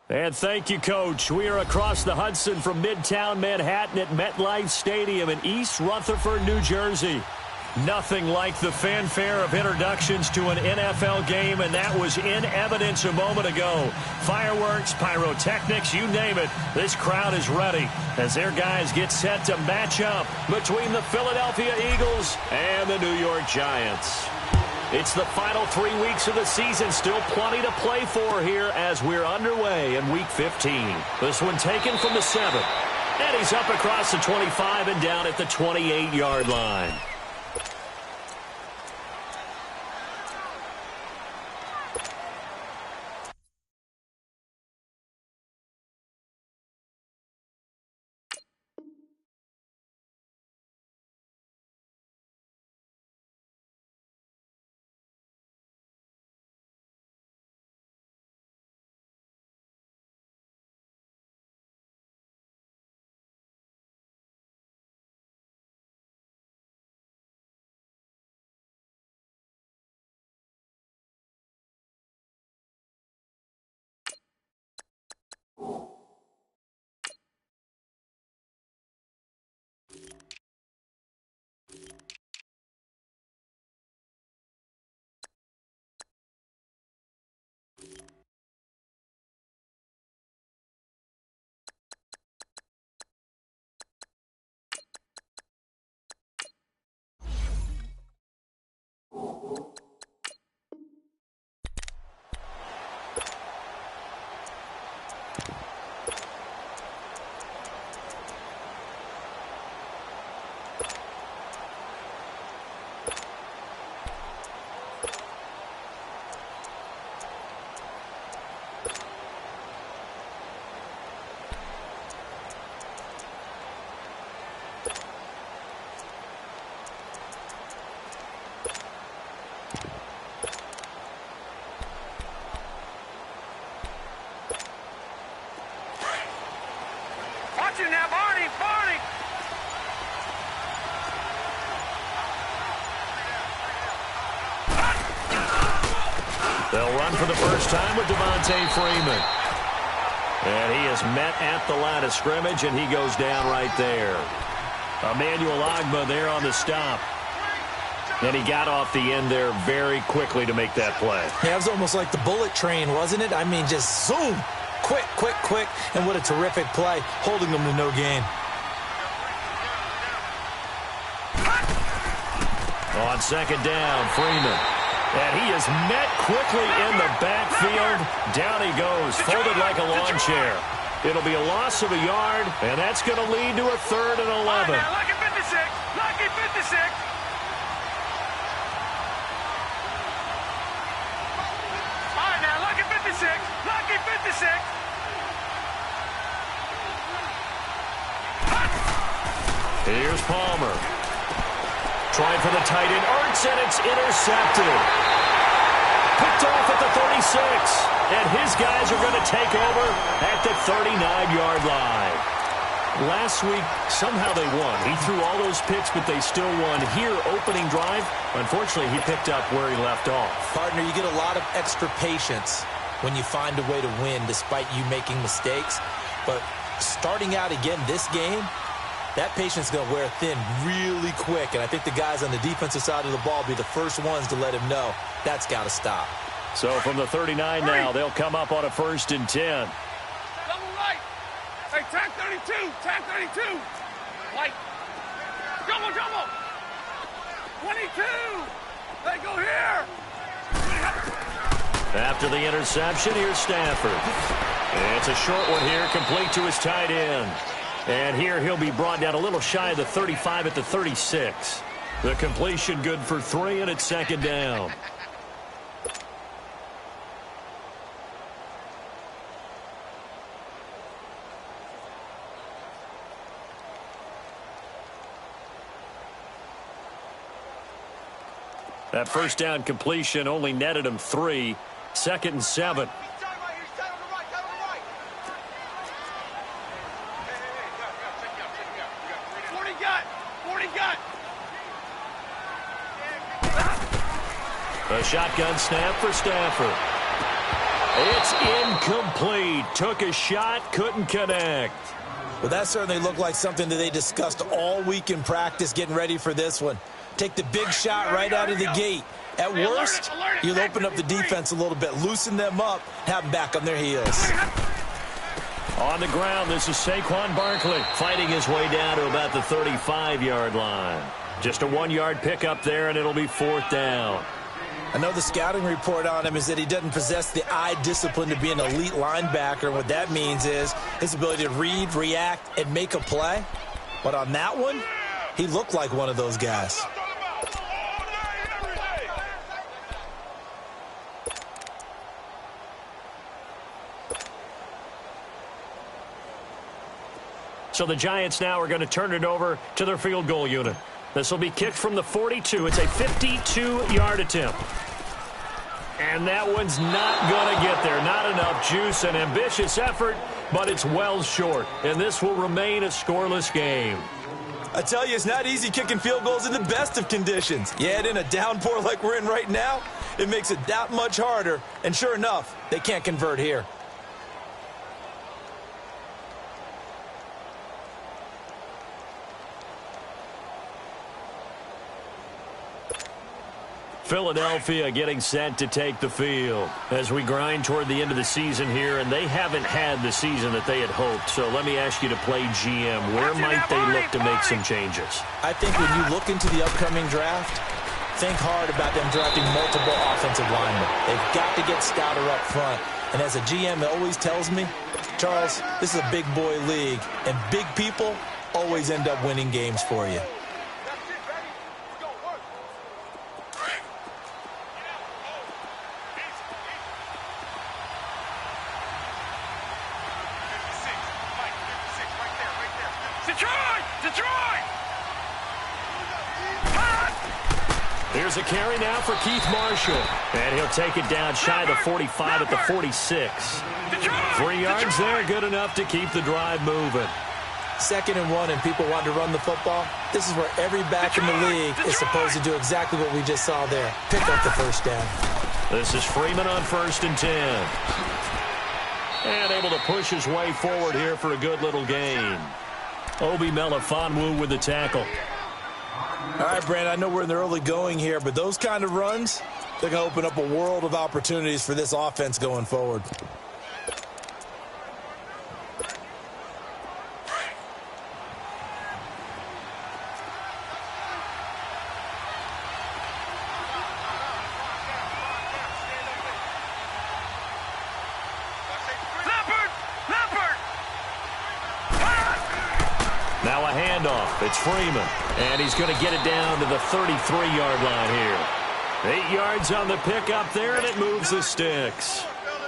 And thank you, Coach. We are across the Hudson from Midtown Manhattan at MetLife Stadium in East Rutherford, New Jersey. Nothing like the fanfare of introductions to an NFL game, and that was in evidence a moment ago. Fireworks, pyrotechnics, you name it. This crowd is ready as their guys get set to match up between the Philadelphia Eagles and the New York Giants. It's the final 3 weeks of the season. Still plenty to play for here as we're underway in Week 15. This one taken from the 7. And he's up across the 25 and down at the 28-yard line. Now, Barney! They'll run for the first time with Devontae Freeman. And he is met at the line of scrimmage, and he goes down right there. Emmanuel Ogbah there on the stop. And he got off the end there very quickly to make that play. Yeah, it was almost like the bullet train, wasn't it? I mean, just zoom. Quick, and what a terrific play, holding them to no gain. On second down, Freeman. And he is met quickly in the backfield. Down he goes, folded like a lawn chair. It'll be a loss of a yard, and that's going to lead to a 3rd and 11. Lucky 56! Lucky 56! All right, now, lucky 56! Lucky 56! Here's Palmer. Trying for the tight end. Ertz, and it's intercepted. Picked off at the 36. And his guys are going to take over at the 39-yard line. Last week, somehow they won. He threw all those picks, but they still won. Here, opening drive, unfortunately, he picked up where he left off. Partner, you get a lot of extra patience when you find a way to win despite you making mistakes. But starting out again this game, that patience is going to wear thin really quick, and I think the guys on the defensive side of the ball will be the first ones to let him know that's got to stop. So from the 39 now, they'll come up on a 1st and 10. Double right. Hey, tag 32. Tag 32. White. Jumbo. 22. They go here. After the interception, here's Stafford. It's a short one here, complete to his tight end. And here he'll be brought down a little shy of the 35 at the 36. The completion good for 3, and it's 2nd down. That first down completion only netted him 3. 2nd and 7. A shotgun snap for Stafford. It's incomplete. Took a shot, couldn't connect. Well, that certainly looked like something that they discussed all week in practice getting ready for this one. Take the big shot right out of the gate. At worst, you'll open up the defense a little bit, loosen them up, have them back on their heels. On the ground, this is Saquon Barkley fighting his way down to about the 35-yard line. Just a 1-yard pickup there, and it'll be 4th down. I know the scouting report on him is that he doesn't possess the eye discipline to be an elite linebacker. And what that means is his ability to read, react, and make a play. But on that one, he looked like one of those guys. So the Giants now are going to turn it over to their field goal unit. This will be kicked from the 42. It's a 52-yard attempt. And that one's not going to get there. Not enough juice. An ambitious effort, but it's well short. And this will remain a scoreless game. I tell you, it's not easy kicking field goals in the best of conditions. You add in a downpour like we're in right now, it makes it that much harder. And sure enough, they can't convert here. Philadelphia getting set to take the field as we grind toward the end of the season here, and they haven't had the season that they had hoped. So let me ask you to play GM. Where might they look to make some changes? I think when you look into the upcoming draft, think hard about them drafting multiple offensive linemen. They've got to get stouter up front. And as a GM, it always tells me, Charles, this is a big boy league, and big people always end up winning games for you. Here's a carry now for Keith Marshall. And he'll take it down shy of the 45 at the 46. 3 yards there, good enough to keep the drive moving. 2nd and 1 and people want to run the football. This is where every back in the league is supposed to do exactly what we just saw there. Pick up the first down. This is Freeman on 1st and 10. And able to push his way forward here for a good little gain. Obi Melifonwu with the tackle. All right, Brandon, I know we're in the early going here, but those kind of runs, they're going to open up a world of opportunities for this offense going forward. Now a handoff. It's Freeman. And he's going to get it down to the 33-yard line here. 8 yards on the pickup there, and it moves the sticks.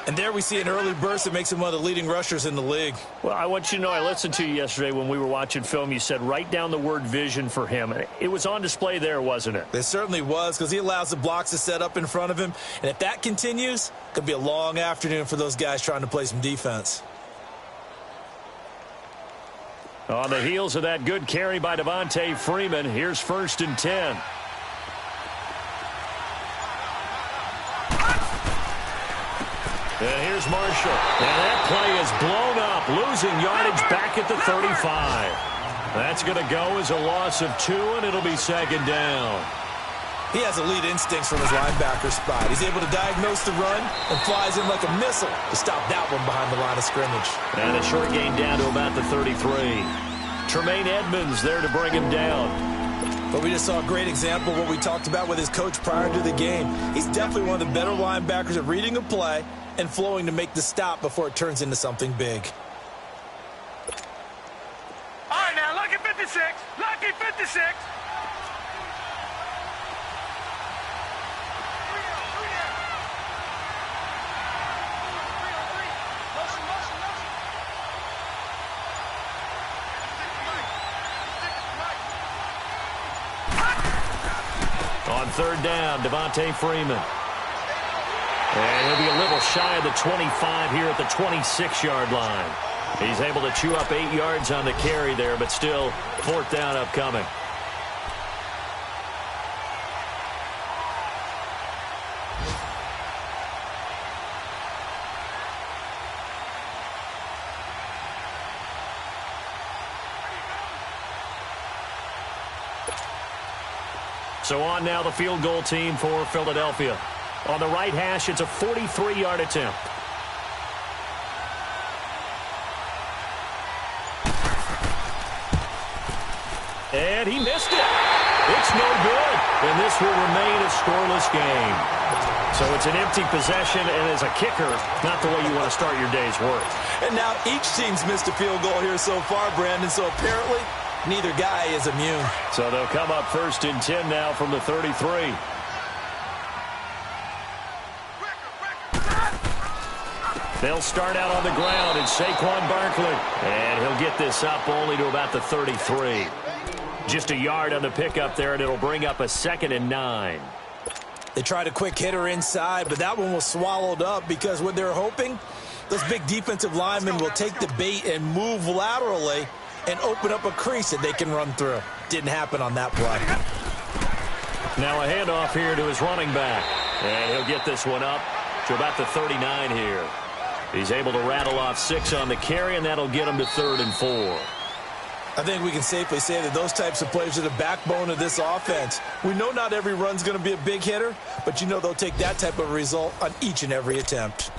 And there we see an early burst that makes him one of the leading rushers in the league. Well, I want you to know, I listened to you yesterday when we were watching film. You said write down the word vision for him. It was on display there, wasn't it? It certainly was, because he allows the blocks to set up in front of him. And if that continues, it could be a long afternoon for those guys trying to play some defense. On the heels of that good carry by Devontae Freeman, here's 1st and 10. And here's Marshall. And that play is blown up, losing yardage back at the 35. That's going to go as a loss of 2, and it'll be 2nd down. He has elite instincts from his linebacker spot. He's able to diagnose the run and flies in like a missile to stop that one behind the line of scrimmage. And a short gain down to about the 33. Tremaine Edmonds there to bring him down. But we just saw a great example of what we talked about with his coach prior to the game. He's definitely one of the better linebackers at reading a play and flowing to make the stop before it turns into something big. All right, now, lucky 56. Lucky 56. On 3rd down, Devontae Freeman. And he'll be a little shy of the 25 here at the 26-yard line. He's able to chew up 8 yards on the carry there, but still 4th down upcoming. So on now the field goal team for Philadelphia. On the right hash, it's a 43-yard attempt. And he missed it. It's no good. And this will remain a scoreless game. So it's an empty possession, and as a kicker, not the way you want to start your day's work. And now each team's missed a field goal here so far, Brandon, so apparently neither guy is immune. So they'll come up 1st and 10 now from the 33. They'll start out on the ground, and Saquon Barkley. And he'll get this up only to about the 33. Just a yard on the pickup there, and it'll bring up a 2nd and 9. They tried a quick hitter inside, but that one was swallowed up because what they're hoping, those big defensive linemen will take the bait and move laterally and open up a crease that they can run through. Didn't happen on that play. Now a handoff here to his running back. And he'll get this one up to about the 39 here. He's able to rattle off 6 on the carry, and that'll get him to 3rd and 4. I think we can safely say that those types of plays are the backbone of this offense. We know not every run's going to be a big hitter, but you know they'll take that type of result on each and every attempt.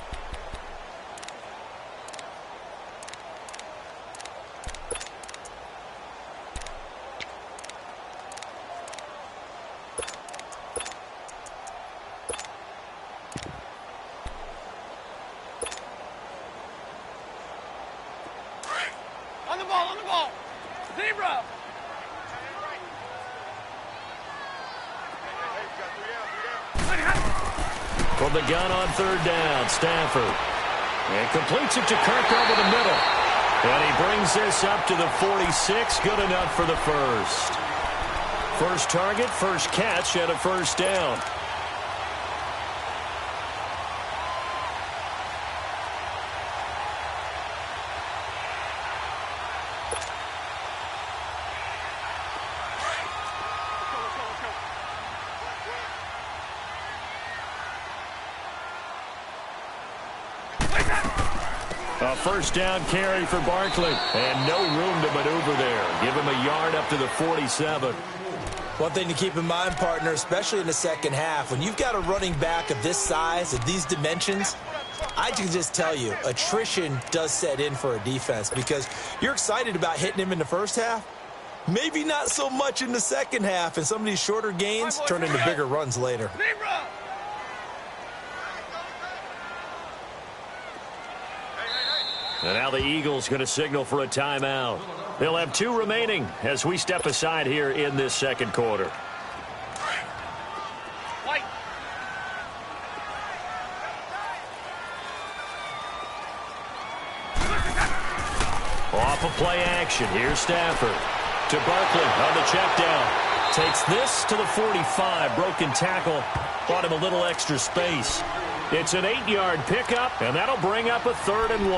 On the ball, on the ball. Zebra. From the gun on 3rd down, Stafford. And completes it to Kirk over the middle. And he brings this up to the 46. Good enough for the first. First target, first catch, and a 1st down. A 1st down carry for Barkley. And no room to maneuver there. Give him a yard up to the 47. One thing to keep in mind, partner, especially in the second half, when you've got a running back of this size, of these dimensions, I can just tell you, attrition does set in for a defense because you're excited about hitting him in the first half. Maybe not so much in the second half, and some of these shorter gains turn into bigger runs later. And now the Eagles going to signal for a timeout. They'll have 2 remaining as we step aside here in this second quarter. White. Off of play action. Here's Stafford to Barkley on the check down. Takes this to the 45. Broken tackle. Bought him a little extra space. It's an 8-yard pickup, and that'll bring up a 3rd and 1.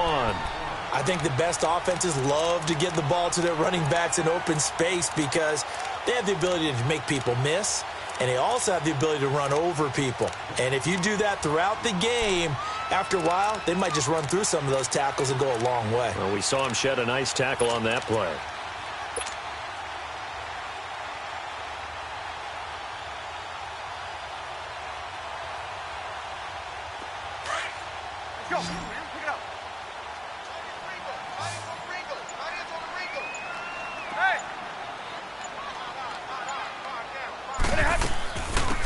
I think the best offenses love to get the ball to their running backs in open space because they have the ability to make people miss, and they also have the ability to run over people. And if you do that throughout the game, after a while, they might just run through some of those tackles and go a long way. Well, we saw him shed a nice tackle on that play. Go, man. Pick it up.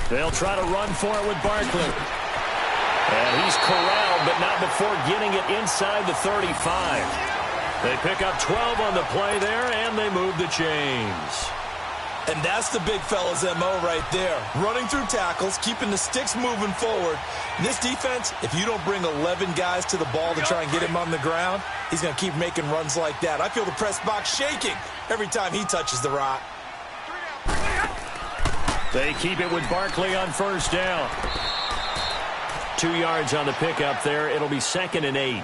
They'll try to run for it with Barkley. And he's corralled, but not before getting it inside the 35. They pick up 12 on the play there, and they move the chains. And that's the big fella's MO right there. Running through tackles, keeping the sticks moving forward. This defense, if you don't bring 11 guys to the ball to try and get him on the ground, he's going to keep making runs like that. I feel the press box shaking every time he touches the rock. They keep it with Barkley on 1st down. 2 yards on the pickup there. It'll be 2nd and 8.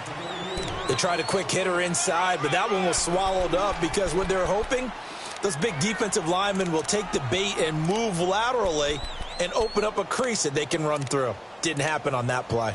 They tried a quick hitter inside, but that one was swallowed up because what they're hoping, those big defensive linemen will take the bait and move laterally and open up a crease that they can run through. Didn't happen on that play.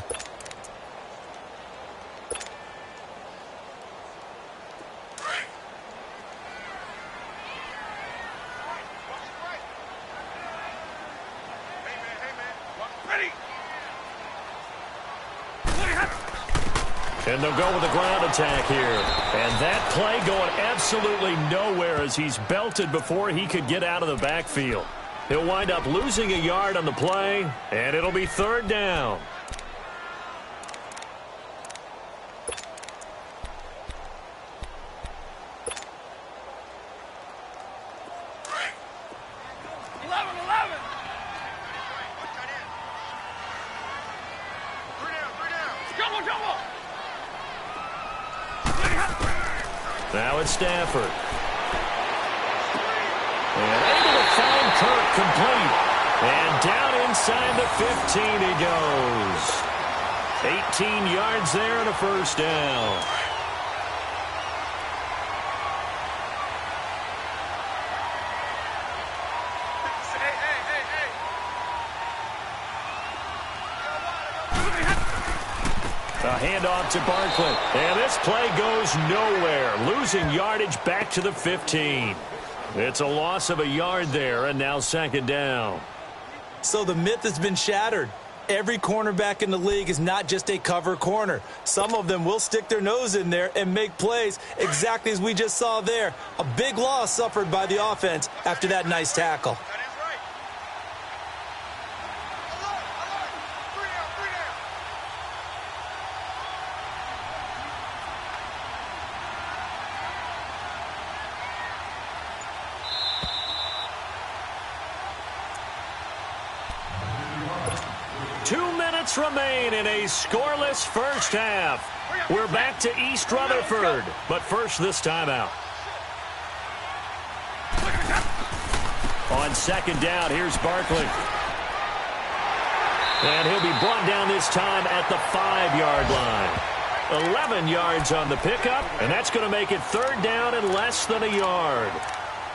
And they'll go with a ground attack here. And that play going absolutely nowhere as he's belted before he could get out of the backfield. He'll wind up losing a yard on the play, and it'll be third down. Now it's Stafford. And able to find Kirk complete. And down inside the 15 he goes. 18 yards there and a first down. A handoff to Barkley. And this play goes nowhere. Losing yardage back to the 15. It's a loss of a yard there, and now second down. So the myth has been shattered. Every cornerback in the league is not just a cover corner. Some of them will stick their nose in there and make plays exactly as we just saw there. A big loss suffered by the offense after that nice tackle. 2 minutes remain in a scoreless first half. We're back to East Rutherford, but first this timeout. On second down, here's Barkley. And he'll be brought down this time at the 5-yard line. 11 yards on the pickup, and that's going to make it third down and less than a yard.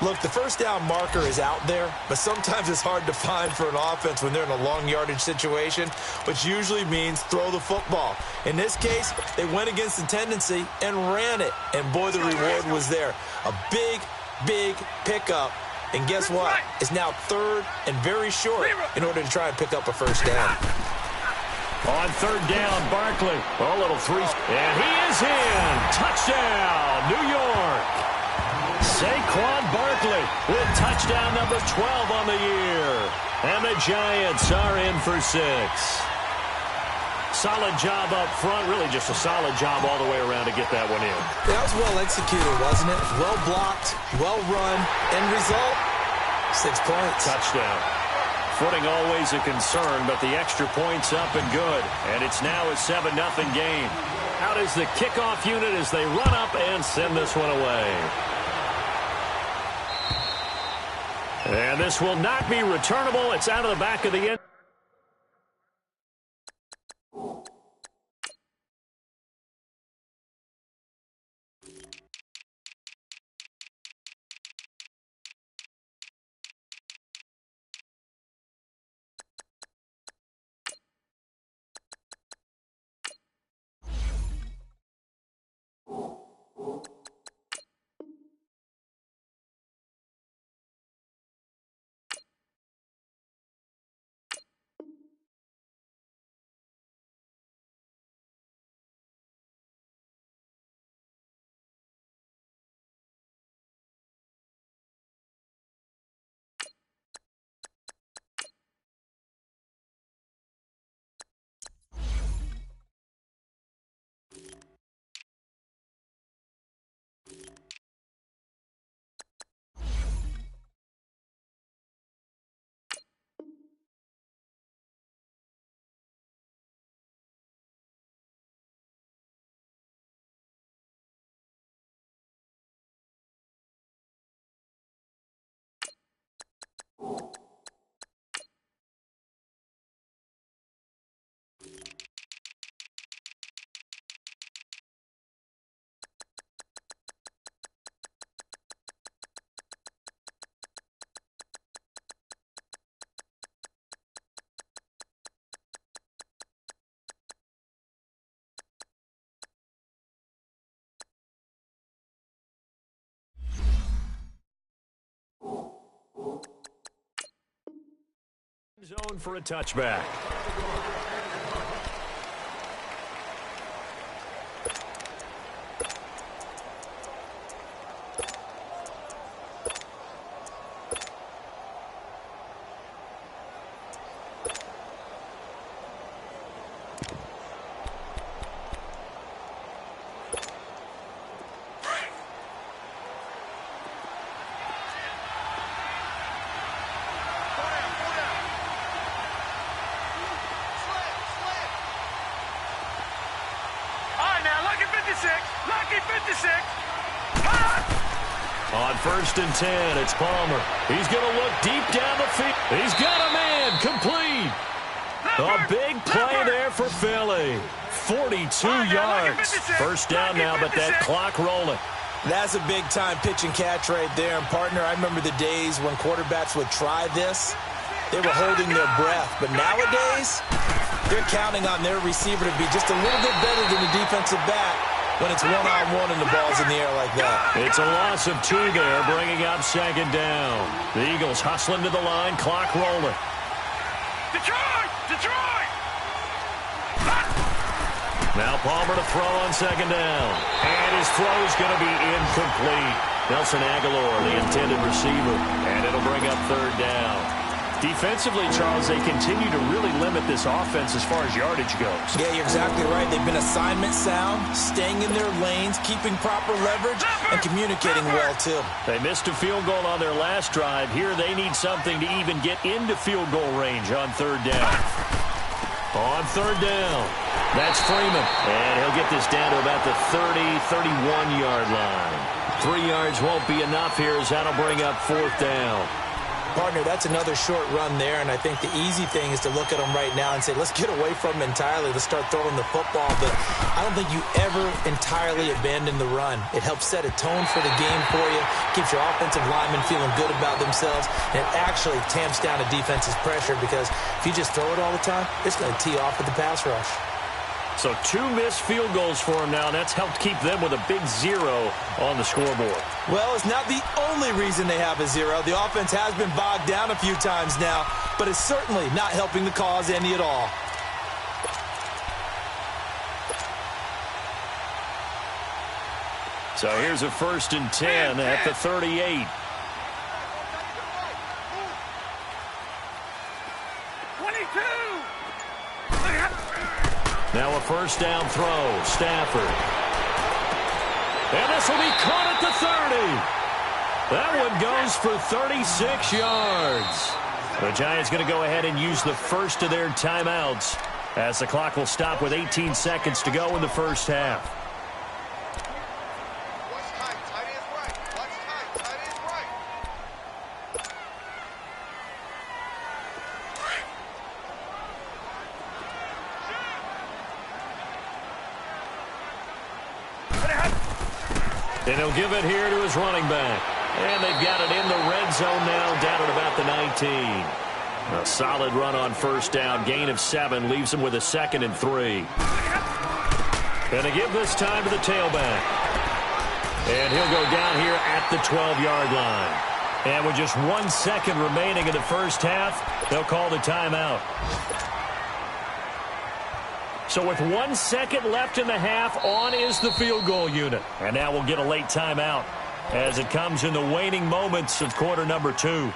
Look, the first down marker is out there, but sometimes it's hard to find for an offense when they're in a long yardage situation, which usually means throw the football. In this case, they went against the tendency and ran it, and boy, the reward was there. A big, big pickup, and guess what? It's now third and very short in order to try and pick up a first down. On third down, Barkley. A little three, and he is in. Touchdown, New York. Saquon Barkley with touchdown number 12 on the year. And the Giants are in for 6. Solid job up front. Really just a solid job all the way around to get that one in. That was well executed, wasn't it? Well blocked, well run. End result, 6 points. Touchdown. Footing always a concern, but the extra point's up and good. And it's now a 7-0 game. Out is the kickoff unit as they run up and send this one away. And this will not be returnable. It's out of the back of the end. Zone for a touchback. 56. Lucky 56. Hot. On 1st and 10, it's Palmer. He's going to look deep down the field. He's got a man. Complete. A big play there for Philly. 42 yards. First down now, but that clock rolling. That's a big-time pitch and catch right there. And, partner, I remember the days when quarterbacks would try this. They were holding their breath. But nowadays, they're counting on their receiver to be just a little bit better than the defensive back when it's one-on-one and the ball's in the air like that. It's a loss of 2 there, bringing up 2nd down. The Eagles hustling to the line, clock rolling. Detroit! Detroit! Now Palmer to throw on 2nd down. And his throw's going to be incomplete. Nelson Aguilar, the intended receiver. And it'll bring up 3rd down. Defensively, Charles, they continue to really limit this offense as far as yardage goes. Yeah, you're exactly right. They've been assignment sound, staying in their lanes, keeping proper leverage, and communicating well, too. They missed a field goal on their last drive. Here they need something to even get into field goal range on 3rd down. On 3rd down, that's Freeman. And he'll get this down to about the 30, 31-yard line. 3 yards won't be enough here as that'll bring up 4th down. Partner, that's another short run there, and I think the easy thing is to look at them right now and say, let's get away from them entirely. Let's start throwing the football, but I don't think you ever entirely abandon the run. It helps set a tone for the game for you, keeps your offensive linemen feeling good about themselves, and it actually tamps down a defense's pressure because if you just throw it all the time, it's going to tee off with the pass rush. So 2 missed field goals for him now, and that's helped keep them with a big 0 on the scoreboard. Well, it's not the only reason they have a 0. The offense has been bogged down a few times now, but it's certainly not helping the cause any at all. So here's a 1st and 10 at the 38. 22. Now a 1st down throw. Stafford. And this will be caught at the 30. That one goes for 36 yards. The Giants going to go ahead and use the first of their timeouts as the clock will stop with 18 seconds to go in the first half. And he'll give it here to his running back. And they've got it in the red zone now, down at about the 19. A solid run on 1st down. Gain of 7 leaves him with a 2nd and 3. And they give this time to the tailback. And he'll go down here at the 12-yard line. And with just 1 second remaining in the first half, they'll call the timeout. So with 1 second left in the half, on is the field goal unit. And now we'll get a late timeout as it comes in the waning moments of quarter number 2.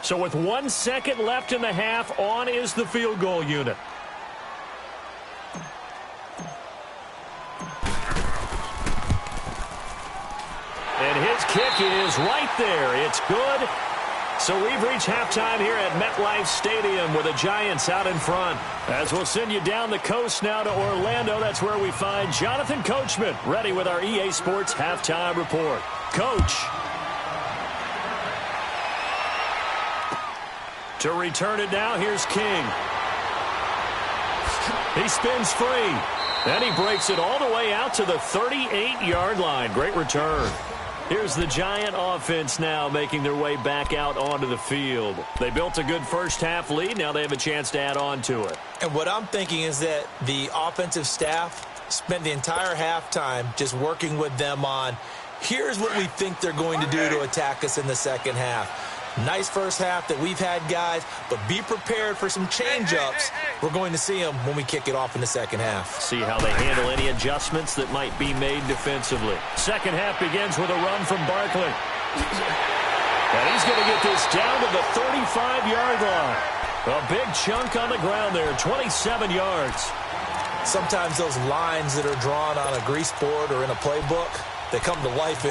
So with 1 second left in the half, on is the field goal unit. And his kick is right there. It's good. So we've reached halftime here at MetLife Stadium with the Giants out in front. As we'll send you down the coast now to Orlando, that's where we find Jonathan Coachman ready with our EA Sports Halftime Report. Coach. To return it now, here's King. He spins free. Then he breaks it all the way out to the 38-yard line. Great return. Here's the Giant offense now making their way back out onto the field. They built a good first half lead. Now they have a chance to add on to it. And what I'm thinking is that the offensive staff spent the entire halftime just working with them on, here's what we think they're going to do to attack us in the second half. Nice first half that we've had, guys, but be prepared for some change-ups. We're going to see them when we kick it off in the second half. See how they handle any adjustments that might be made defensively. Second half begins with a run from Barkley. And he's going to get this down to the 35-yard line. A big chunk on the ground there, 27 yards. Sometimes those lines that are drawn on a grease board or in a playbook, they come to life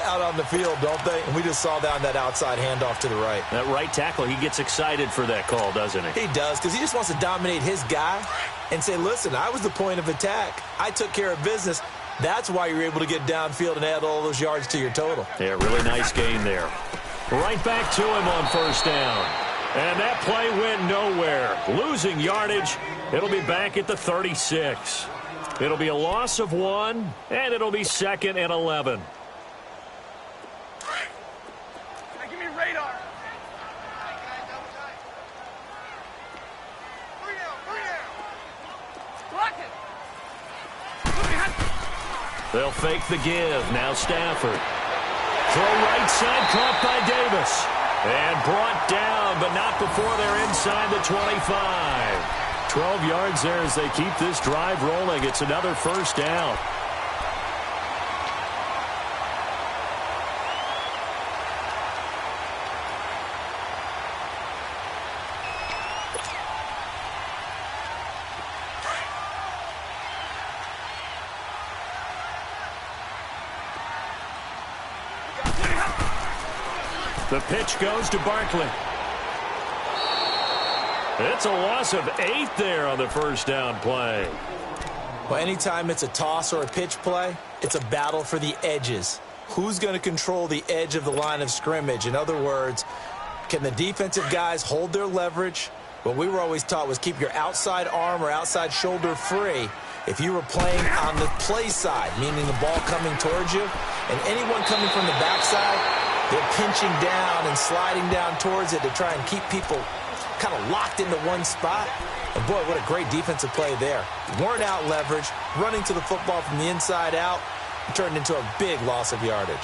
out on the field, don't they? And we just saw that on that outside handoff to the right. That right tackle, he gets excited for that call, doesn't he? He does, because he just wants to dominate his guy and say, listen, I was the point of attack. I took care of business. That's why you're able to get downfield and add all those yards to your total. Yeah, really nice gain there. Right back to him on first down. And that play went nowhere. Losing yardage. It'll be back at the 36. It'll be a loss of 1, and it'll be 2nd and 11. Hey, give me radar. Block it. They'll fake the give. Now Stafford. Throw right side, caught by Davis. And brought down, but not before they're inside the 25. 12 yards there as they keep this drive rolling. It's another first down. The pitch goes to Barkley. It's a loss of 8 there on the first down play. Well, anytime it's a toss or a pitch play, it's a battle for the edges. Who's going to control the edge of the line of scrimmage? In other words, can the defensive guys hold their leverage? What we were always taught was keep your outside arm or outside shoulder free. If you were playing on the play side, meaning the ball coming towards you, and anyone coming from the backside, they're pinching down and sliding down towards it to try and keep people kind of locked into one spot. And boy, what a great defensive play there. Weren't out leverage, running to the football from the inside out, and turned into a big loss of yardage.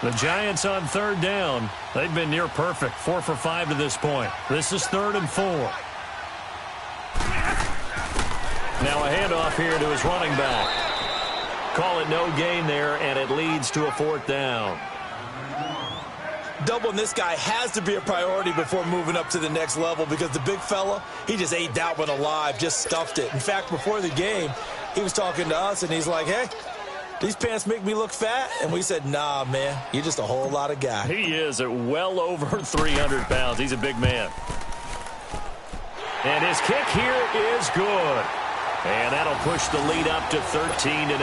The Giants on third down. They've been near perfect, 4 for 5 to this point. This is 3rd and 4. Now a handoff here to his running back. Call it no gain there, and it leads to a 4th down. Doubling this guy has to be a priority before moving up to the next level because the big fella, he just ate that one alive, just stuffed it. In fact, before the game, he was talking to us, and he's like, hey, these pants make me look fat? And we said, nah, man, you're just a whole lot of guy. He is at well over 300 pounds. He's a big man. And his kick here is good. And that'll push the lead up to 13-0.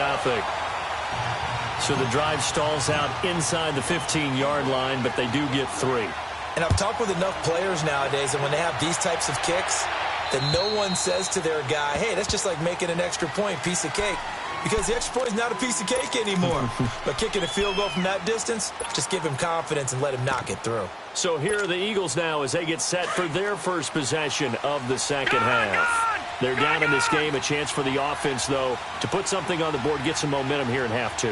So the drive stalls out inside the 15-yard line, but they do get 3. And I've talked with enough players nowadays, and when they have these types of kicks, that no one says to their guy, hey, that's just like making an extra point, piece of cake. Because the extra point is not a piece of cake anymore. But kicking a field goal from that distance, just give him confidence and let him knock it through. So here are the Eagles now as they get set for their first possession of the second half. They're down in this game. A chance for the offense, though, to put something on the board, get some momentum here in half 2.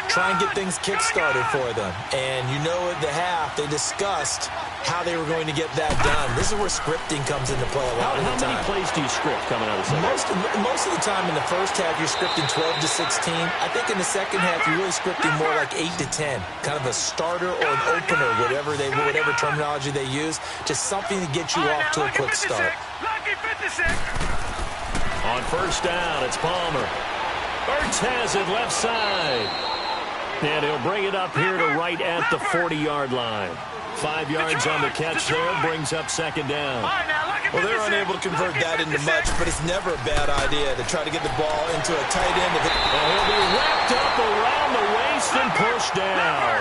Try and get things kick-started for them. And you know at the half, they discussed how they were going to get that done. This is where scripting comes into play a lot of the time. How many plays do you script coming out of the second? Most of the time in the first half, you're scripting 12 to 16. I think in the second half, you're really scripting more like 8 to 10. Kind of a starter or an opener, whatever terminology they use. Just something to get you off to a quick start. On first down, it's Palmer. Ertz has it left side. And he'll bring it up here to right at the 40-yard line. 5 yards on the catch there, brings up second down. Well, they're unable to convert that into much, but it's never a bad idea to try to get the ball into a tight end. And he'll be wrapped up around the waist and pushed down.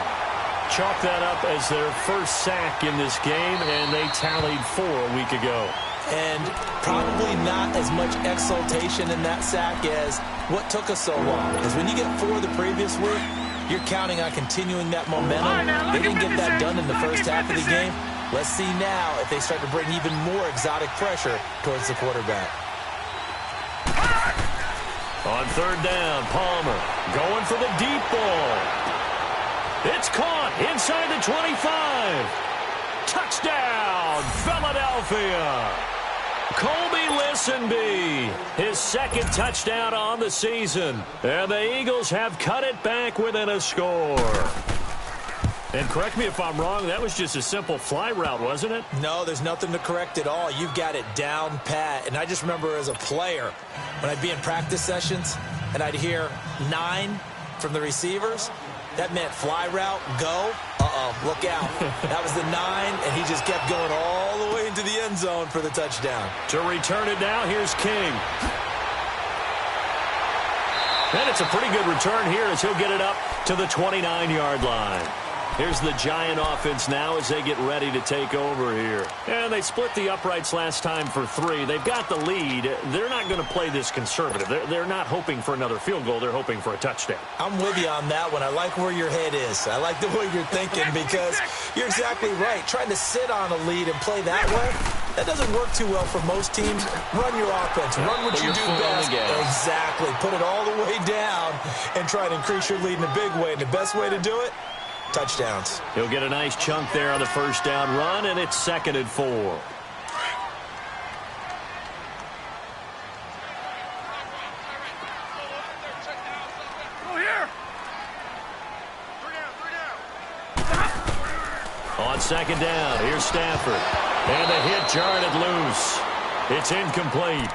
Chalk that up as their first sack in this game, and they tallied 4 a week ago. And probably not as much exultation in that sack as what took us so long. Because when you get 4 the previous week, you're counting on continuing that momentum. They didn't get that done in the first half of the game. Let's see now if they start to bring even more exotic pressure towards the quarterback. On third down, Palmer going for the deep ball. It's caught inside the 25. Touchdown, Philadelphia. Colby Listenby, his second touchdown on the season. And the Eagles have cut it back within a score. And correct me if I'm wrong, that was just a simple fly route, wasn't it? No, there's nothing to correct at all. You've got it down pat. And I just remember as a player, when I'd be in practice sessions and I'd hear 9 from the receivers, That meant fly route, go. Look out. That was the 9, and he just kept going all the way into the end zone for the touchdown. To return it now, here's King. And it's a pretty good return here as he'll get it up to the 29-yard line. Here's the Giant offense now as they get ready to take over here. And they split the uprights last time for 3. They've got the lead. They're not going to play this conservative. They're not hoping for another field goal. They're hoping for a touchdown. I'm with you on that one. I like where your head is. I like the way you're thinking because you're exactly right. Trying to sit on a lead and play that way, that doesn't work too well for most teams. Run your offense. Run what you do best. Exactly. Put it all the way down and try to increase your lead in a big way. And the best way to do it, touchdowns. He'll get a nice chunk there on the first down run, and it's 2nd and 4. Go here. 3 down. On 2nd down, here's Stafford. And the hit jarred it loose. It's incomplete.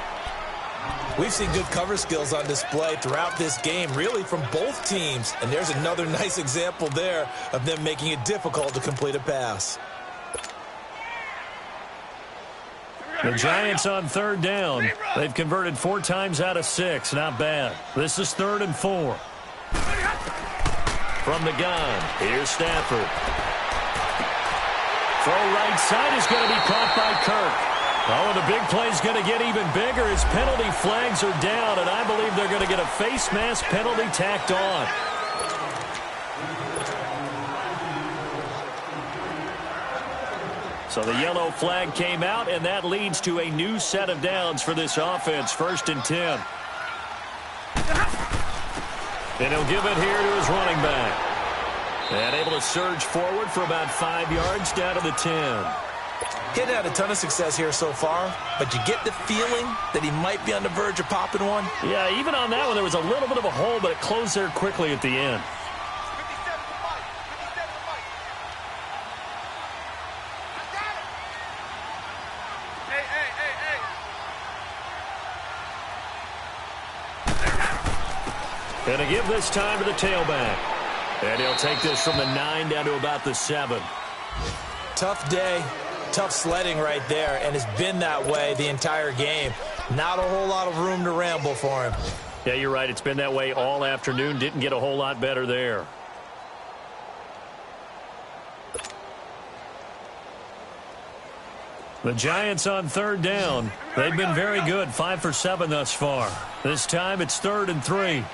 We've seen good cover skills on display throughout this game, really from both teams. And there's another nice example there of them making it difficult to complete a pass. The Giants on 3rd down. They've converted 4 times out of 6. Not bad. This is 3rd and 4. From the gun, here's Stafford. Throw right side is going to be caught by Kirk. Oh, and the big play is going to get even bigger as penalty flags are down, and I believe they're going to get a face mask penalty tacked on. So the yellow flag came out, and that leads to a new set of downs for this offense. 1st and 10. And he'll give it here to his running back. And able to surge forward for about 5 yards down to the 10. He hadn't had a ton of success here so far, but you get the feeling that he might be on the verge of popping one. Yeah, even on that one, there was a little bit of a hole, but it closed there quickly at the end. 57 to Mike. 57 to Mike. I got him. Hey. And a give this time to the tailback. And he'll take this from the 9 down to about the 7. Tough day. Tough sledding right there, and it's been that way the entire game. Not a whole lot of room to ramble for him. Yeah, you're right. It's been that way all afternoon. Didn't get a whole lot better there. The Giants on 3rd down. They've been very good. 5 for 7 thus far. This time it's 3rd and 3.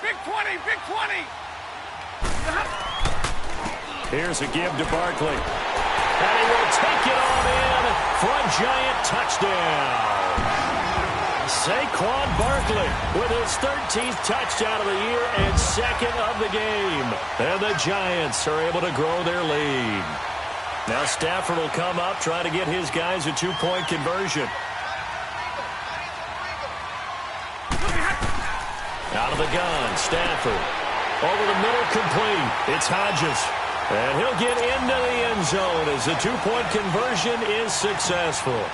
Big 20, big 20. Here's a give to Barkley. And he will take it on in for a Giant touchdown. Saquon Barkley with his 13th touchdown of the year and 2nd of the game. And the Giants are able to grow their lead. Now Stafford will come up, try to get his guys a 2-point conversion. Out of the gun, Stafford. Over the middle, complete. It's Hodges. And he'll get into the end zone as the 2-point conversion is successful.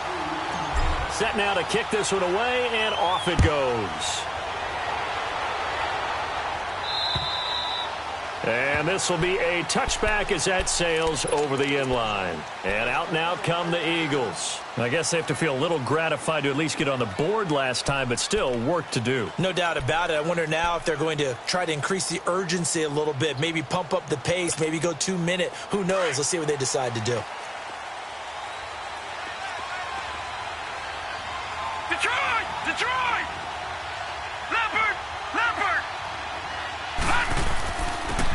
Set now to kick this one away, and off it goes. And this will be a touchback as that sails over the end line. And out now come the Eagles. I guess they have to feel a little gratified to at least get on the board last time, but still work to do. No doubt about it. I wonder now if they're going to try to increase the urgency a little bit, maybe pump up the pace, maybe go 2-minute. Who knows? Let's see what they decide to do. Detroit! Detroit! Leopard! Leopard!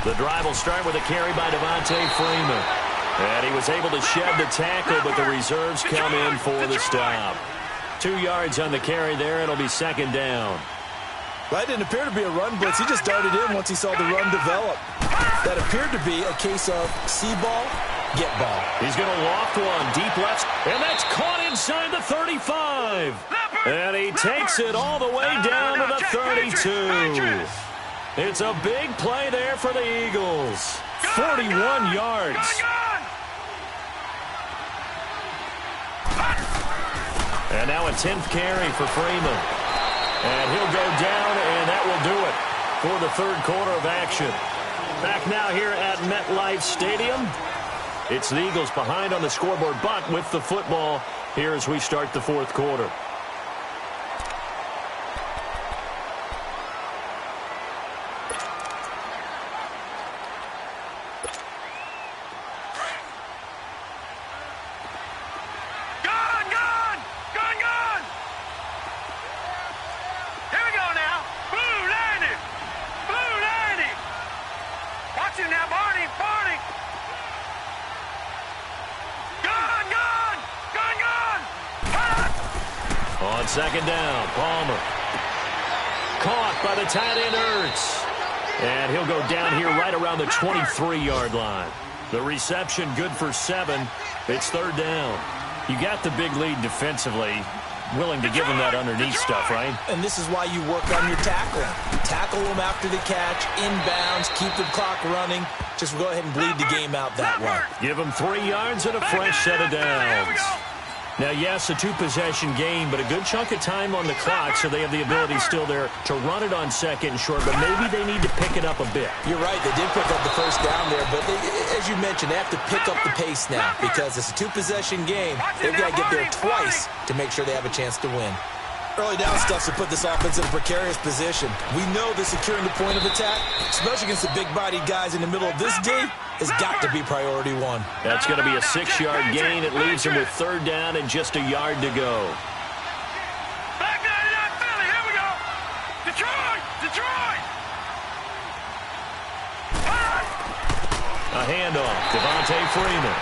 The drive will start with a carry by Devontae Freeman. And he was able to shed the tackle, but the reserves come in for the stop. 2 yards on the carry there. It'll be 2nd down. That didn't appear to be a run blitz. He just darted in once he saw the run develop. That appeared to be a case of see ball, get ball. He's going to loft one deep left, and that's caught inside the 35. And he takes it all the way down to the 32. It's a big play there for the Eagles. 41 yards. And now a 10th carry for Freeman. And he'll go down, and that will do it for the 3rd quarter of action. Back now here at MetLife Stadium. It's the Eagles behind on the scoreboard, but with the football here as we start the fourth quarter. On second down, Palmer. Caught by the tight end, Ertz. And he'll go down here right around the 23-yard line. The reception good for 7. It's third down. You got the big lead defensively. Willing to give him that underneath stuff, right? And this is why you work on your tackling. Tackle them after the catch, inbounds, keep the clock running. Just go ahead and bleed the game out that way. Give him 3 yards and a fresh set of downs. Now, yes, a 2-possession game, but a good chunk of time on the clock, so they have the ability still there to run it on second and short, but maybe they need to pick it up a bit. You're right. They did pick up the first down there, but as you mentioned, they have to pick up the pace now because it's a 2-possession game. They've got to get there twice to make sure they have a chance to win. Early down stuff to put this offense in a precarious position. We know that securing the point of attack, especially against the big-bodied guys in the middle of this D, has got to be priority one. That's going to be a 6-yard gain. It leaves him with third down and just a yard to go. Back 99 Philly, here we go. Detroit! A handoff, Devontae Freeman.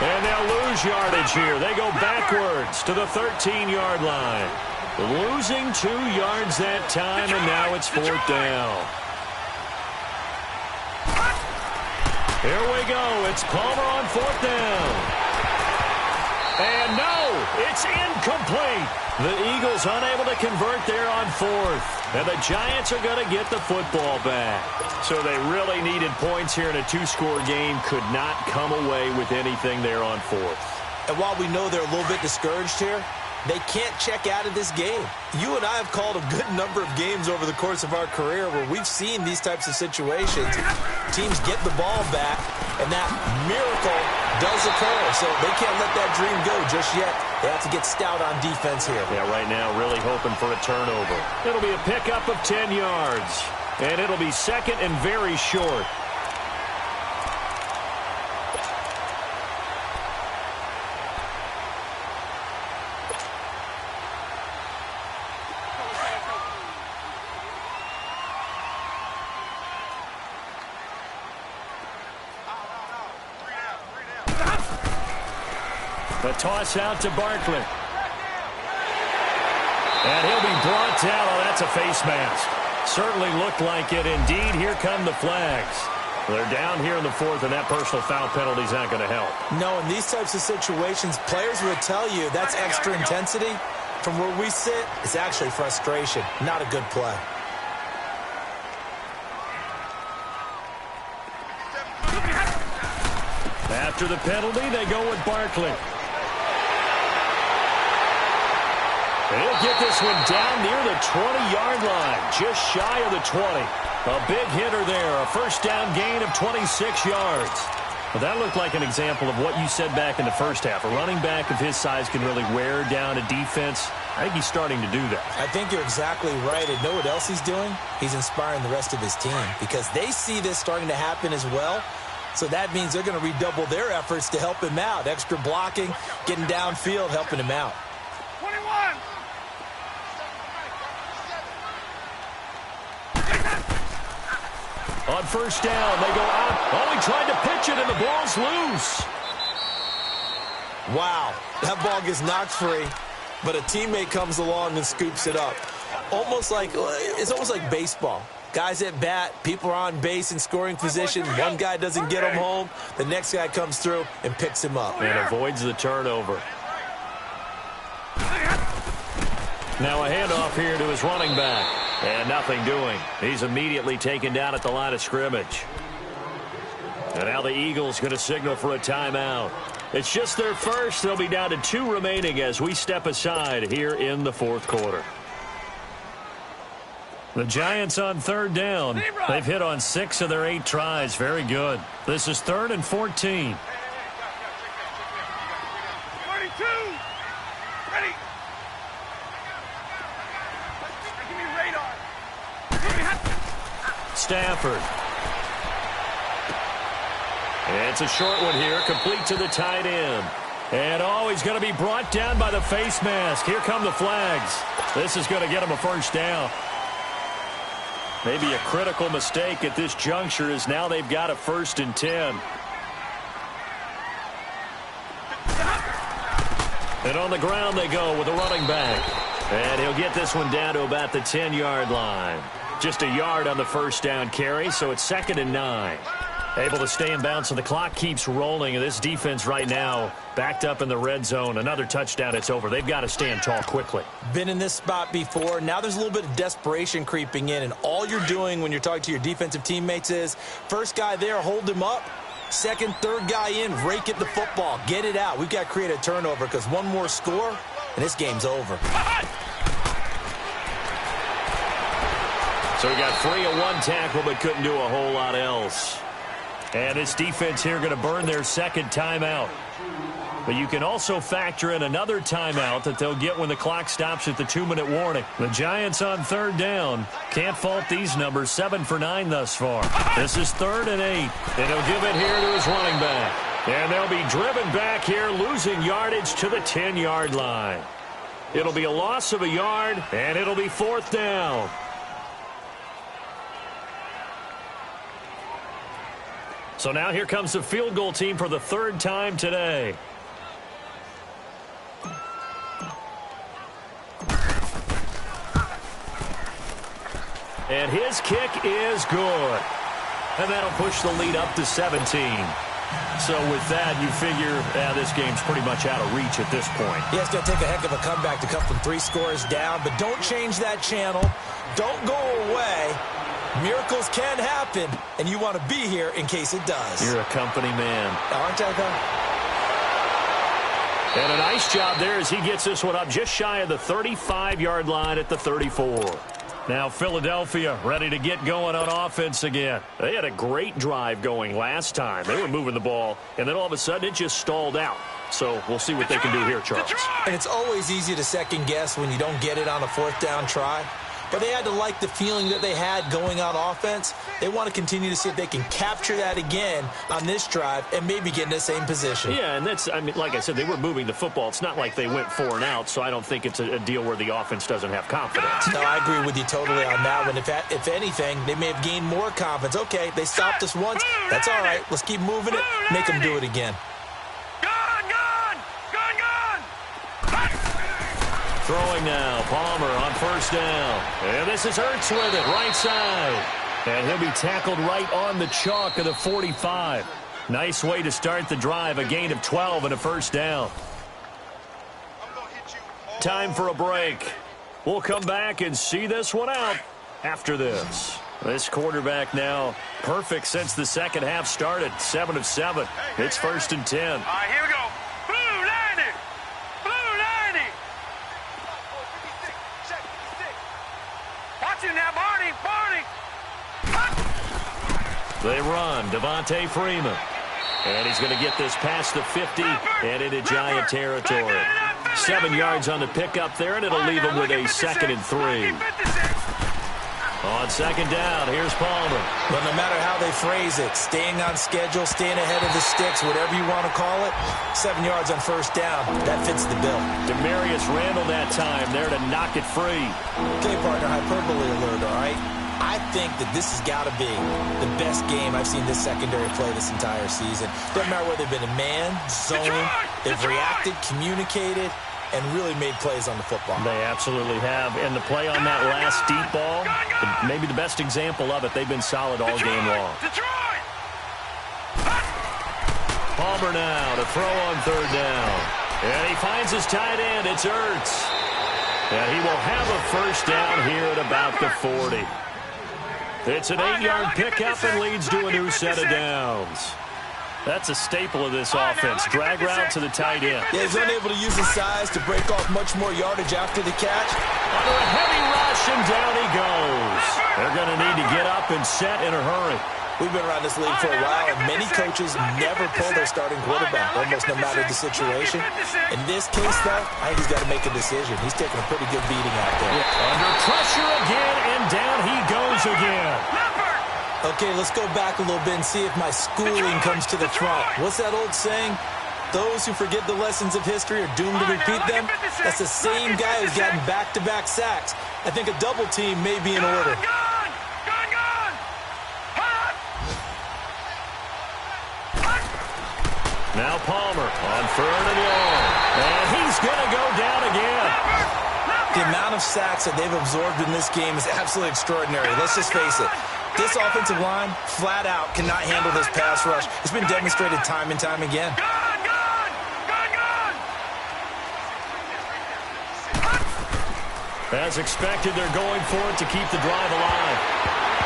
And they'll lose yardage here. They go backwards to the 13-yard line. Losing 2 yards that time, and now it's fourth down. Here we go. It's Palmer on fourth down. And no, it's incomplete. The Eagles unable to convert there on fourth. And the Giants are going to get the football back. So they really needed points here in a 2-score game. Could not come away with anything there on fourth. And while we know they're a little bit discouraged here, they can't check out of this game. You and I have called a good number of games over the course of our career where we've seen these types of situations. Teams get the ball back, and that miracle does occur. So they can't let that dream go just yet. They have to get stout on defense here. Yeah, right now really hoping for a turnover. It'll be a pickup of 10 yards, and it'll be second and very short. The toss out to Barkley. And he'll be brought down. Oh, that's a face mask. Certainly looked like it. Indeed, here come the flags. They're down here in the fourth, and that personal foul penalty is not going to help. No, in these types of situations, players will tell you that's extra intensity. From where we sit, it's actually frustration. Not a good play. After the penalty, they go with Barkley. He'll get this one down near the 20-yard line, just shy of the 20. A big hitter there, a first down gain of 26 yards. Well, that looked like an example of what you said back in the first half. A running back of his size can really wear down a defense. I think he's starting to do that. I think you're exactly right. And know what else he's doing? He's inspiring the rest of his team because they see this starting to happen as well. So that means they're going to redouble their efforts to help him out. Extra blocking, getting downfield, helping him out. 21. On first down, they go out. Oh, he tried to pitch it, and the ball's loose. Wow, that ball gets knocked free, but a teammate comes along and scoops it up. It's almost like baseball. Guys at bat, people are on base in scoring position. One guy doesn't get him home. The next guy comes through and picks him up. And avoids the turnover. Now a handoff here to his running back. And nothing doing. He's immediately taken down at the line of scrimmage. And now the Eagles going to signal for a timeout. It's just their first. They'll be down to 2 remaining as we step aside here in the fourth quarter. The Giants on third down. They've hit on 6 of their 8 tries. Very good. This is 3rd and 14. 32. Ready. Give me radar. Stafford. It's a short one here, complete to the tight end. And he's going to be brought down by the face mask. Here come the flags. This is going to get him a first down. Maybe a critical mistake at this juncture as now they've got a 1st and 10. And on the ground they go with a running back. And he'll get this one down to about the 10-yard line. Just a yard on the first down carry, so it's 2nd and 9. Able to stay in bounds, so the clock keeps rolling. And this defense right now backed up in the red zone. Another touchdown, it's over. They've got to stand tall quickly. Been in this spot before. Now there's a little bit of desperation creeping in. And all you're doing when you're talking to your defensive teammates is, first guy there, hold him up. Second, third guy in, rake at the football. Get it out. We've got to create a turnover because one more score, and this game's over. So he got free of one tackle but couldn't do a whole lot else. And this defense here going to burn their 2nd timeout. But you can also factor in another timeout that they'll get when the clock stops at the 2-minute warning. The Giants on third down. Can't fault these numbers. 7 for 9 thus far. This is 3rd and 8. And he'll give it here to his running back. And they'll be driven back here, losing yardage to the 10-yard line. It'll be a loss of a yard, and it'll be 4th down. So now here comes the field goal team for the 3rd time today. And his kick is good. And that'll push the lead up to 17. So with that, you figure this game's pretty much out of reach at this point. Yeah, it's going to take a heck of a comeback to come from 3 scores down. But don't change that channel. Don't go away. Miracles can happen, and you want to be here in case it does. You're a company man. Aren't I, though? And a nice job there as he gets this one up just shy of the 35-yard line at the 34. Now Philadelphia ready to get going on offense again. They had a great drive going last time. They were moving the ball, and then all of a sudden it just stalled out. So we'll see what they can do here, Charles. And it's always easy to second guess when you don't get it on a 4th down try. But they had to like the feeling that they had going on offense. They want to continue to see if they can capture that again on this drive and maybe get in the same position. Yeah, and that's, I mean, like I said, they were moving the football. It's not like they went 4 and out, so I don't think it's a deal where the offense doesn't have confidence. No, I agree with you totally on that one. If anything, they may have gained more confidence. Okay, they stopped us once. That's all right. Let's keep moving it. Make them do it again. Throwing now, Palmer on 1st down. And this is Ertz with it, right side. And he'll be tackled right on the chalk of the 45. Nice way to start the drive, a gain of 12 and a 1st down. Time for a break. We'll come back and see this one out after this. This quarterback now perfect since the 2nd half started, 7 of 7. It's 1st and 10. All right, here we go. Blue 90. Blue 90. Watch it now, Barney. Barney. They run, Devontae Freeman. And he's going to get this past the 50 and into Giant territory. 7 yards on the pickup there, and it'll leave him with a 2nd and 3. On 2nd down, here's Palmer. Well, no matter how they phrase it, staying on schedule, staying ahead of the sticks, whatever you want to call it, 7 yards on 1st down, that fits the bill. Demarius Randall that time there to knock it free. Okay, partner, hyperbole alert, all right? I think that this has got to be the best game I've seen this secondary play this entire season. Doesn't matter whether they've been in man, zone, they've reacted, communicated, and really made plays on the football. They absolutely have. And the play on that last deep ball, maybe the best example of it, they've been solid all game long. Palmer now to throw on 3rd down. And he finds his tight end. It's Ertz. And he will have a 1st down here at about the 40. It's an 8-yard pickup and leads to a new set of downs. That's a staple of this offense. Drag route to the tight end. Yeah, he's unable to use his size to break off much more yardage after the catch. Under a heavy rush, and down he goes. They're going to need to get up and set in a hurry. We've been around this league for a while, and many coaches never pull their starting quarterback, almost no matter the situation. In this case, though, I think he's got to make a decision. He's taking a pretty good beating out there. Under pressure again, and down he goes again. Okay, let's go back a little bit and see if my schooling comes to the front. What's that old saying? Those who forget the lessons of history are doomed to repeat them. That's the same guy who's gotten back-to-back sacks. I think a double team may be in order. Now Palmer on 3rd and long. And he's going to go down again. The amount of sacks that they've absorbed in this game is absolutely extraordinary. Let's just face it. This offensive line, flat out, cannot handle this pass rush. It's been demonstrated time and time again. As expected, they're going for it to keep the drive alive.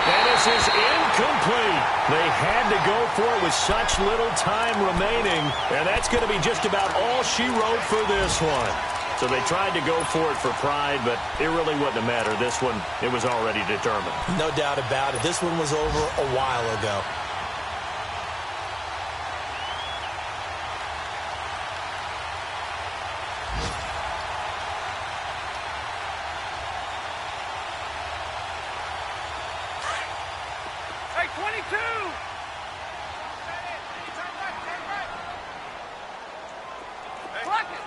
And this is incomplete. They had to go for it with such little time remaining, and that's going to be just about all she wrote for this one. So they tried to go for it for pride, but it really wouldn't have mattered. This one, it was already determined. No doubt about it. This one was over a while ago. Hey, 22! Block it!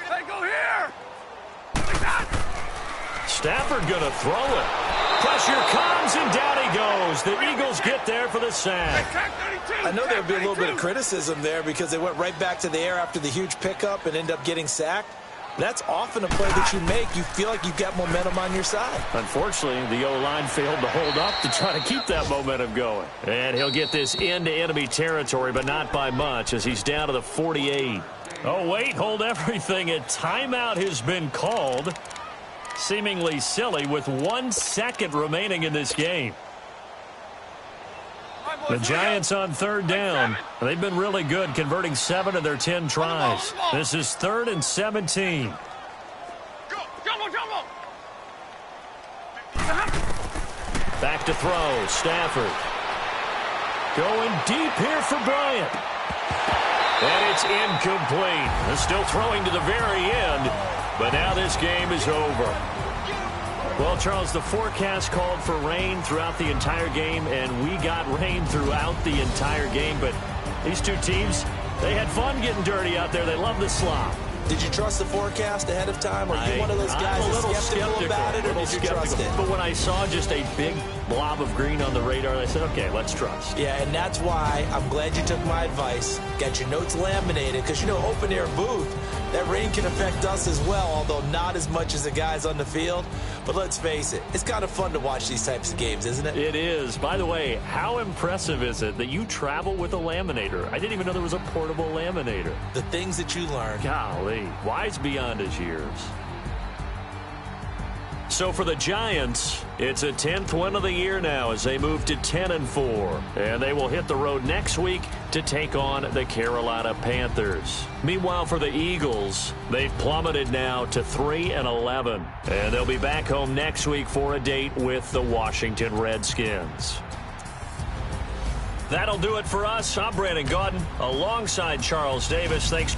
Hey, go here! Stafford going to throw it. Pressure comes, and down he goes. The Eagles get there for the sack. I know there would be a little bit of criticism there because they went right back to the air after the huge pickup and ended up getting sacked. That's often a play that you make. You feel like you've got momentum on your side. Unfortunately, the O-line failed to hold up to try to keep that momentum going. And he'll get this into enemy territory, but not by much as he's down to the 48. Oh, wait, hold everything. A timeout has been called. Seemingly silly with 1 second remaining in this game. The Giants on 3rd down. They've been really good, converting 7 of their 10 tries. This is 3rd and 17. Back to throw. Stafford. Going deep here for Bryant. And it's incomplete. They're still throwing to the very end, but now this game is over. Well, Charles, the forecast called for rain throughout the entire game, and we got rain throughout the entire game. But these two teams, they had fun getting dirty out there. They love the slop. Did you trust the forecast ahead of time? Or are you one of those guys that's skeptical about it, or did you trust it? But when I saw just a big blob of green on the radar, I said, okay, let's trust. Yeah, and that's why I'm glad you took my advice. Got your notes laminated, because, you know, open-air booth, that rain can affect us as well, although not as much as the guys on the field. But let's face it, it's kind of fun to watch these types of games, isn't it? It is. By the way, how impressive is it that you travel with a laminator? I didn't even know there was a portable laminator. The things that you learn. Golly, wise beyond his years. So for the Giants, it's a 10th win of the year now as they move to 10-4. And they will hit the road next week to take on the Carolina Panthers. Meanwhile, for the Eagles, they've plummeted now to 3-11. And they'll be back home next week for a date with the Washington Redskins. That'll do it for us. I'm Brandon Gaudin alongside Charles Davis. Thanks.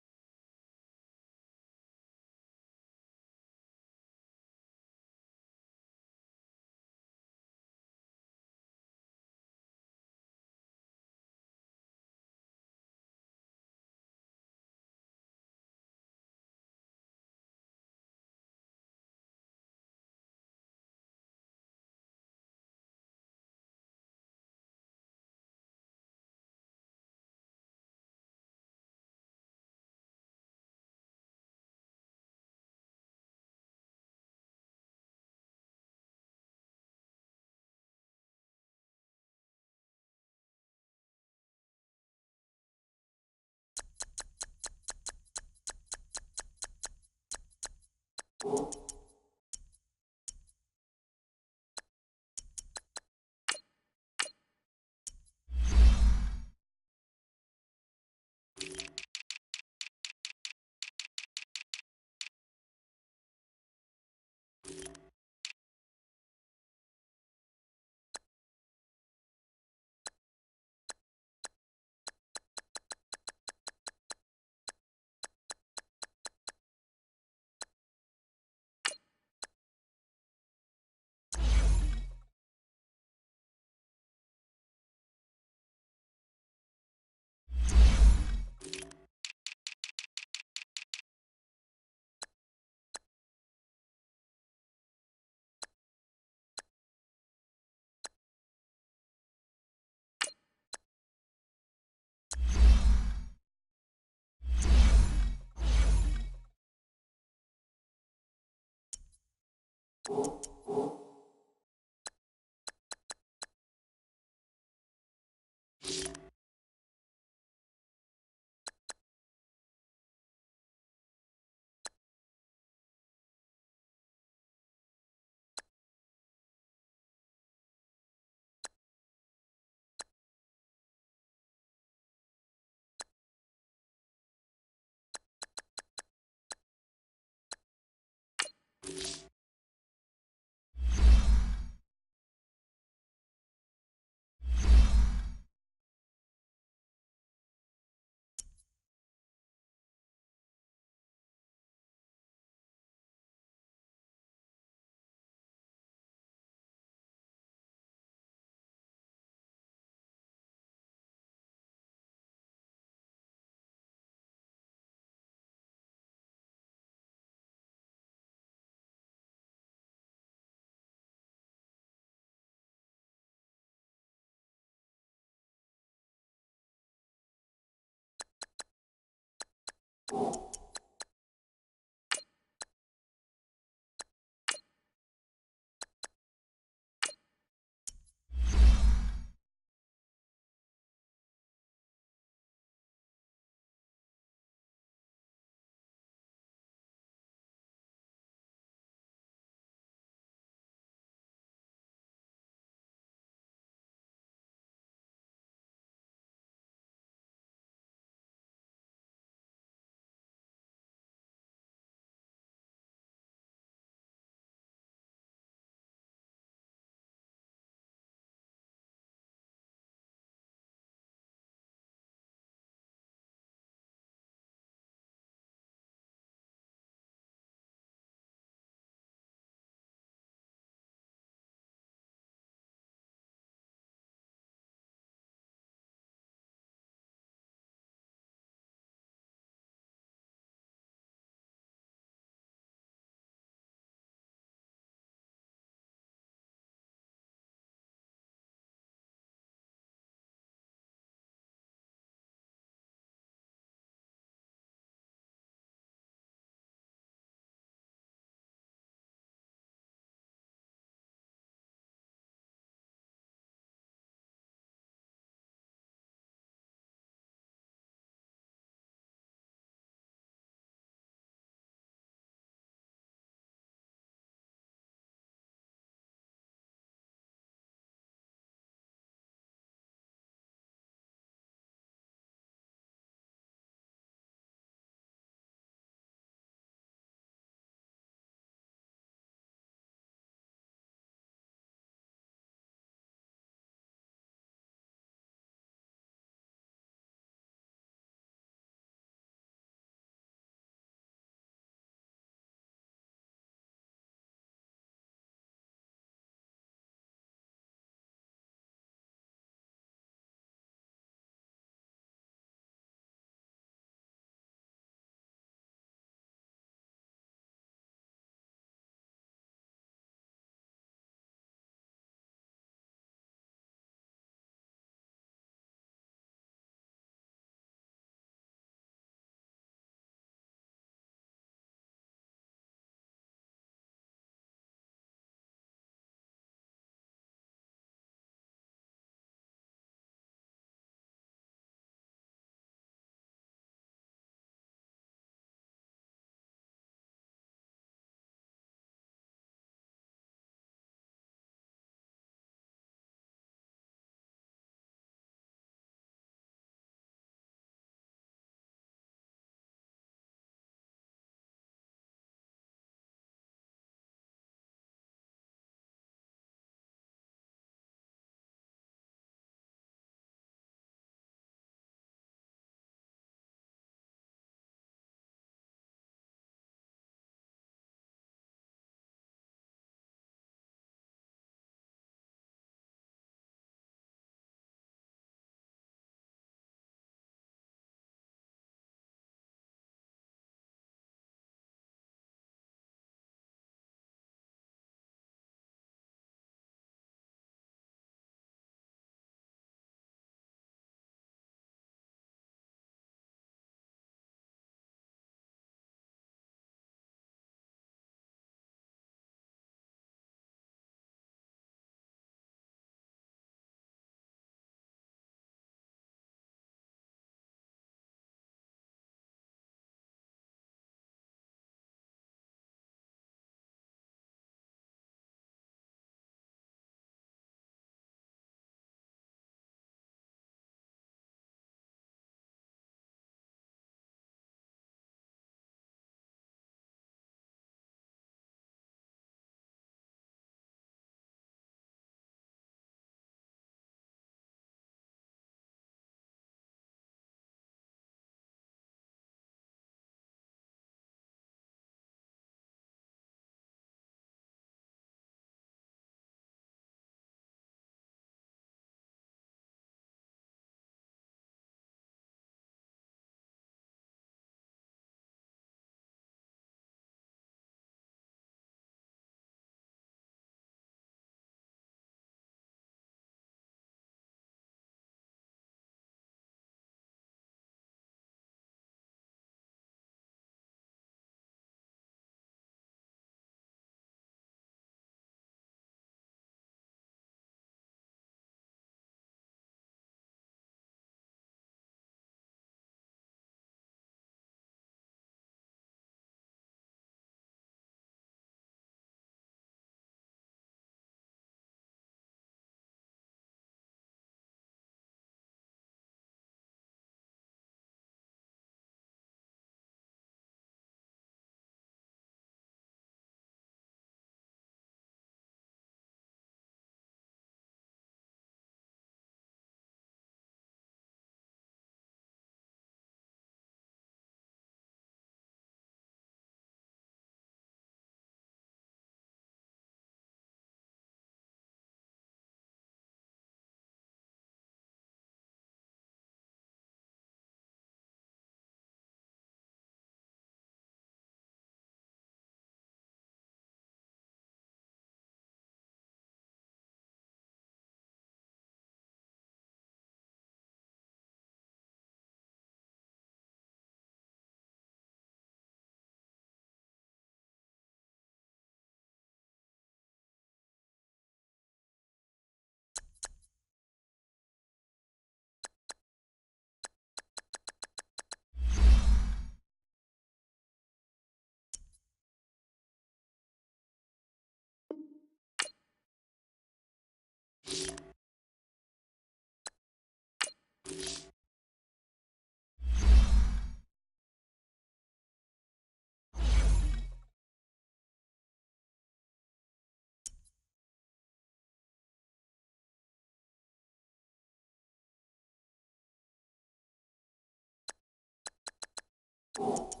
you.